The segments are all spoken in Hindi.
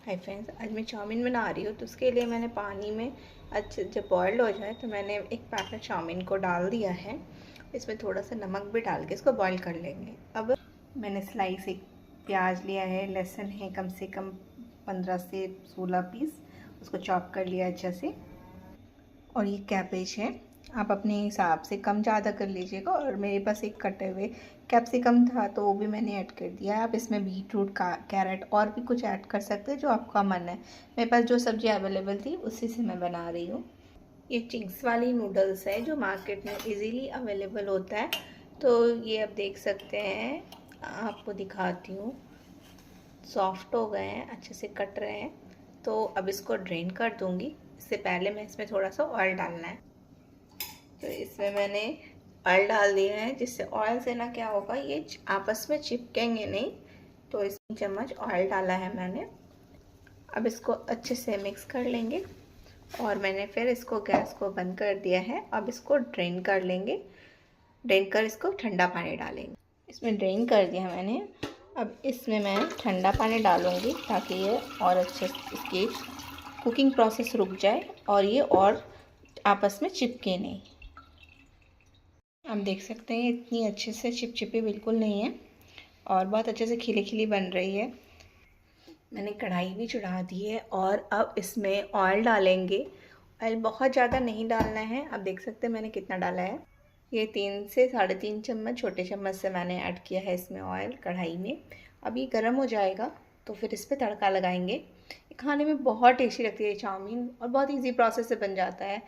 हाय फ्रेंड्स, आज मैं चाउमीन बना रही हूँ। तो उसके लिए मैंने पानी में अच्छे जब बॉयल्ड हो जाए तो मैंने एक पैकेट चाउमीन को डाल दिया है। इसमें थोड़ा सा नमक भी डाल के इसको बॉईल कर लेंगे। अब मैंने स्लाइस एक प्याज लिया है, लहसुन है कम से कम 15 से 16 पीस, उसको चॉप कर लिया अच्छा से। और ये कैबेज है, आप अपने हिसाब से कम ज़्यादा कर लीजिएगा। और मेरे पास एक कटे हुए कैप्सिकम था तो वो भी मैंने ऐड कर दिया है। आप इसमें बीट रूट का कैरेट और भी कुछ ऐड कर सकते हैं जो आपका मन है। मेरे पास जो सब्ज़ी अवेलेबल थी उसी से मैं बना रही हूँ। ये चिंग्स वाली नूडल्स है जो मार्केट में इजीली अवेलेबल होता है। तो ये आप देख सकते हैं, आपको दिखाती हूँ। सॉफ्ट हो गए हैं, अच्छे से कट रहे हैं। तो अब इसको ड्रेन कर दूँगी। इससे पहले मैं इसमें थोड़ा सा ऑयल डालना है। तो इसमें मैंने ऑयल डाल दिया है, जिससे ऑयल से ना क्या होगा, ये आपस में चिपकेंगे नहीं। तो इसमें चम्मच ऑयल डाला है मैंने। अब इसको अच्छे से मिक्स कर लेंगे। और मैंने फिर इसको गैस को बंद कर दिया है। अब इसको ड्रेन कर लेंगे। ड्रेन कर इसको ठंडा पानी डालेंगे। इसमें ड्रेन कर दिया मैंने। अब इसमें मैं ठंडा पानी डालूँगी ताकि ये और अच्छे से इसकी कुकिंग प्रोसेस रुक जाए और ये और आपस में चिपके नहीं। आप देख सकते हैं इतनी अच्छे से चिपचिपी बिल्कुल नहीं है और बहुत अच्छे से खिली खिली बन रही है। मैंने कढ़ाई भी चढ़ा दी है और अब इसमें ऑयल डालेंगे। ऑयल बहुत ज़्यादा नहीं डालना है। आप देख सकते हैं मैंने कितना डाला है। ये 3 से 3.5 चम्मच छोटे चम्मच से मैंने ऐड किया है इसमें ऑयल कढ़ाई में। अब ये गर्म हो जाएगा तो फिर इस पर तड़का लगाएंगे। ये खाने में बहुत टेस्टी लगती है चाउमीन और बहुत ईजी प्रोसेस से बन जाता है।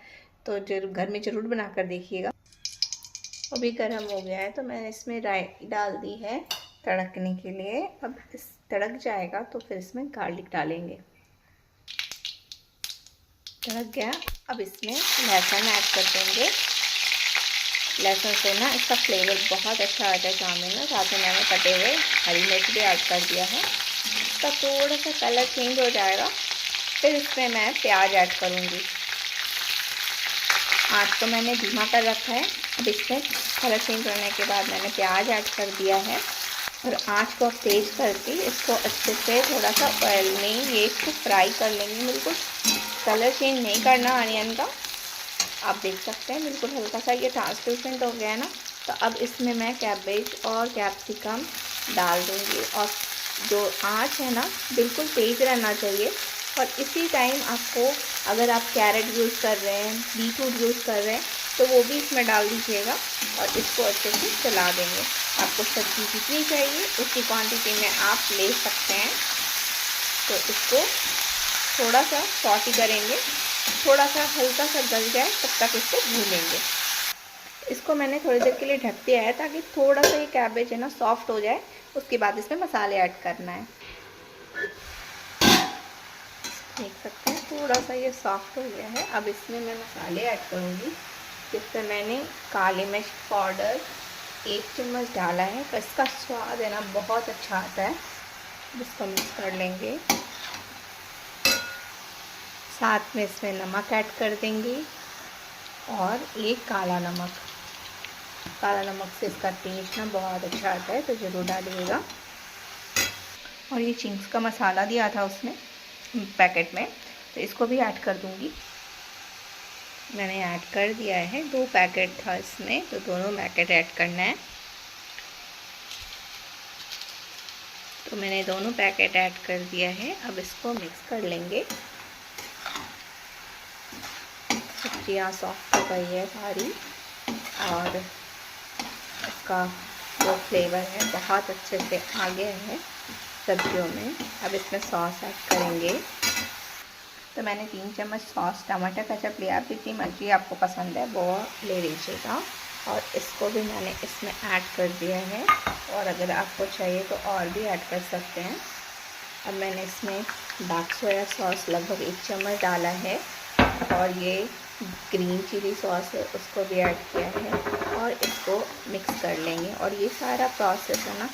तो जरूर घर में ज़रूर बना कर देखिएगा। अभी गर्म हो गया है तो मैंने इसमें राई डाल दी है तड़कने के लिए। अब इस तड़क जाएगा तो फिर इसमें गार्लिक डालेंगे। तड़क गया, अब इसमें लहसुन ऐड कर देंगे। लहसुन से ना इसका फ्लेवर बहुत अच्छा आता है चाउमीन में। साथ में मैंने कटे हुए हरी मिर्च भी ऐड कर दिया है। इसका थोड़ा सा कलर चेंज हो जाएगा, फिर इसमें मैं प्याज ऐड करूँगी। आँच को मैंने धीमा कर रखा है। अब इसमें कलर चेंज होने के बाद मैंने प्याज ऐड कर दिया है और आँच को तेज़ करके इसको अच्छे से थोड़ा सा ऑयल में ये इसको फ्राई कर लेंगे। बिल्कुल कलर चेंज नहीं करना अनियन का। आप देख सकते हैं बिल्कुल हल्का सा ये ट्रांसलूसेंट हो गया है ना। तो अब इसमें मैं कैबेज और कैप्सिकम डाल दूँगी। और जो आँच है ना बिल्कुल तेज़ रहना चाहिए। और इसी टाइम आपको, अगर आप कैरेट यूज़ कर रहे हैं, बीटरूट यूज़ कर रहे हैं, तो वो भी इसमें डाल दीजिएगा और इसको अच्छे से चला देंगे। आपको सब्ज़ी जितनी चाहिए उसी क्वांटिटी में आप ले सकते हैं। तो इसको थोड़ा सा सॉटी करेंगे, थोड़ा सा हल्का सा गल जाए तब तक इसको भूनेंगे। इसको मैंने थोड़ी देर के लिए ढक दिया है ताकि थोड़ा सा ये कैबेज है ना सॉफ्ट हो जाए। उसके बाद इसमें मसाले ऐड करना है। देख सकते हैं थोड़ा सा ये सॉफ्ट हो गया है। अब इसमें मैं मसाले ऐड करूँगी, जिससे मैंने काली मिर्च पाउडर 1 चम्मच डाला है। तो इसका स्वाद है ना बहुत अच्छा आता है। इसको मिक्स कर लेंगे। साथ में इसमें नमक ऐड कर देंगे और एक काला नमक। काला नमक से इसका टेस्ट ना बहुत अच्छा आता है, तो ज़रूर डालिएगा। और ये चिंग्स का मसाला दिया था उसमें पैकेट में, तो इसको भी ऐड कर दूंगी। मैंने ऐड कर दिया है। 2 पैकेट था इसमें, तो दोनों पैकेट ऐड करना है। तो मैंने दोनों पैकेट ऐड कर दिया है। अब इसको मिक्स कर लेंगे। सब्जियाँ सॉफ्ट हो गई है सारी और इसका जो फ्लेवर है बहुत अच्छे से आ गया है सब्जियों में। अब इसमें सॉस ऐड करेंगे। तो मैंने 3 चम्मच सॉस टमाटर केचप लिया। आप जितनी मर्जी आपको पसंद है वो ले लीजिएगा। और इसको भी मैंने इसमें ऐड कर दिया है और अगर आपको चाहिए तो और भी ऐड कर सकते हैं। अब मैंने इसमें डार्क सोया सॉस लगभग 1 चम्मच डाला है और ये ग्रीन चिली सॉस है उसको भी ऐड किया है और इसको मिक्स कर लेंगे। और ये सारा प्रोसेस है ना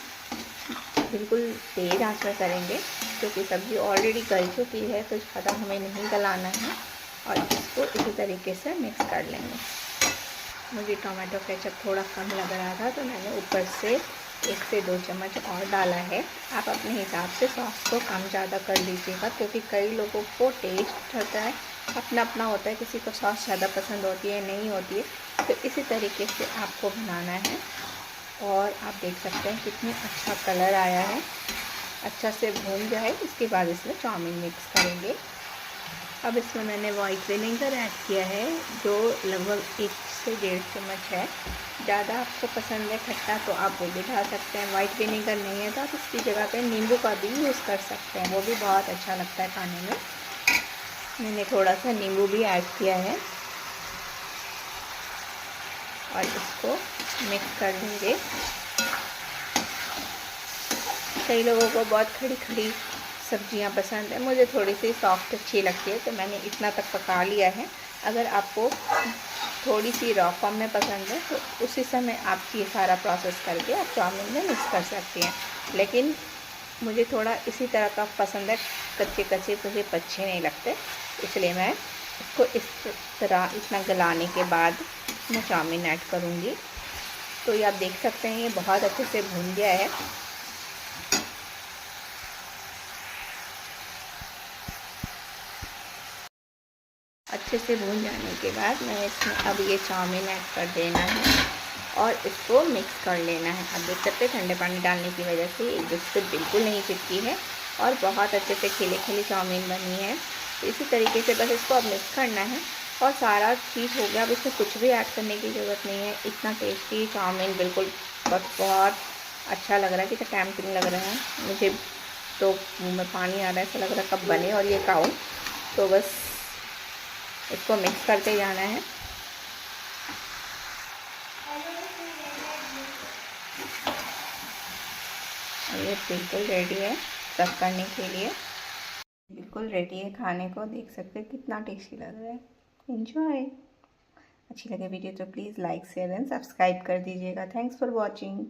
बिल्कुल तेज़ आंच में करेंगे, क्योंकि सब्ज़ी ऑलरेडी गल चुकी है तो ज़्यादा हमें नहीं गलाना है। और इसको इसी तरीके से मिक्स कर लेंगे। मुझे टमाटो केचप थोड़ा कम लग रहा था तो मैंने ऊपर से 1 से 2 चम्मच और डाला है। आप अपने हिसाब से सॉस को कम ज़्यादा कर लीजिएगा, क्योंकि कई लोगों को टेस्ट होता है अपना अपना होता है, किसी को सॉस ज़्यादा पसंद होती है, नहीं होती है, तो इसी तरीके से आपको बनाना है। और आप देख सकते हैं कितनी अच्छा कलर आया है। अच्छा से भून जाए, इसके बाद इसमें चाउमीन मिक्स करेंगे। अब इसमें मैंने वाइट विनेगर ऐड किया है, जो लगभग 1 से 1.5 चम्मच है। ज़्यादा आपको पसंद है खट्टा तो आप वो भी डाल सकते हैं। वाइट विनेगर नहीं है तो आप इसकी जगह पे नींबू का भी यूज़ कर सकते हैं, वो भी बहुत अच्छा लगता है खाने में। मैंने थोड़ा सा नींबू भी ऐड किया है और इसको मिक्स कर देंगे। कई लोगों को बहुत खड़ी खड़ी सब्जियां पसंद है, मुझे थोड़ी सी सॉफ्ट अच्छी लगती है, तो मैंने इतना तक पका लिया है। अगर आपको थोड़ी सी रॉ फॉर्म में पसंद है तो उसी समय आप ये सारा प्रोसेस करके आप चाउमीन में मिक्स कर सकती हैं, लेकिन मुझे थोड़ा इसी तरह का पसंद है, कच्चे कच्चे मुझे अच्छे नहीं लगते, इसलिए मैं इसको इस तरह इतना गलाने के बाद मैं चाउमीन ऐड करूँगी। तो ये आप देख सकते हैं ये बहुत अच्छे से भून गया है। अच्छे से भून जाने के बाद मैंने इसमें अब ये चाउमीन ऐड कर देना है और इसको मिक्स कर लेना है। अब देख सकते हैं ठंडे पानी डालने की वजह से एक दूसरे से बिल्कुल नहीं चिपकी है और बहुत अच्छे से खिली खिली चाउमीन बनी है। तो इसी तरीके से बस इसको अब मिक्स करना है और सारा चीज़ हो गया। अब इसमें कुछ भी ऐड करने की ज़रूरत नहीं है। इतना टेस्टी चाउमीन बिल्कुल बहुत अच्छा लग रहा है, कितना टेम्पटिंग लग रहा है। मुझे तो मुँह में पानी आ रहा है, ऐसा लग रहा है कब बने और ये खाऊं। तो बस इसको मिक्स करते जाना है। और ये बिल्कुल रेडी है सर्व करने के लिए, बिल्कुल रेडी है खाने को। देख सकते हैं कितना टेस्टी लग रहा है। एंजॉय। अच्छी लगे वीडियो तो please like share and subscribe कर दीजिएगा। Thanks for watching.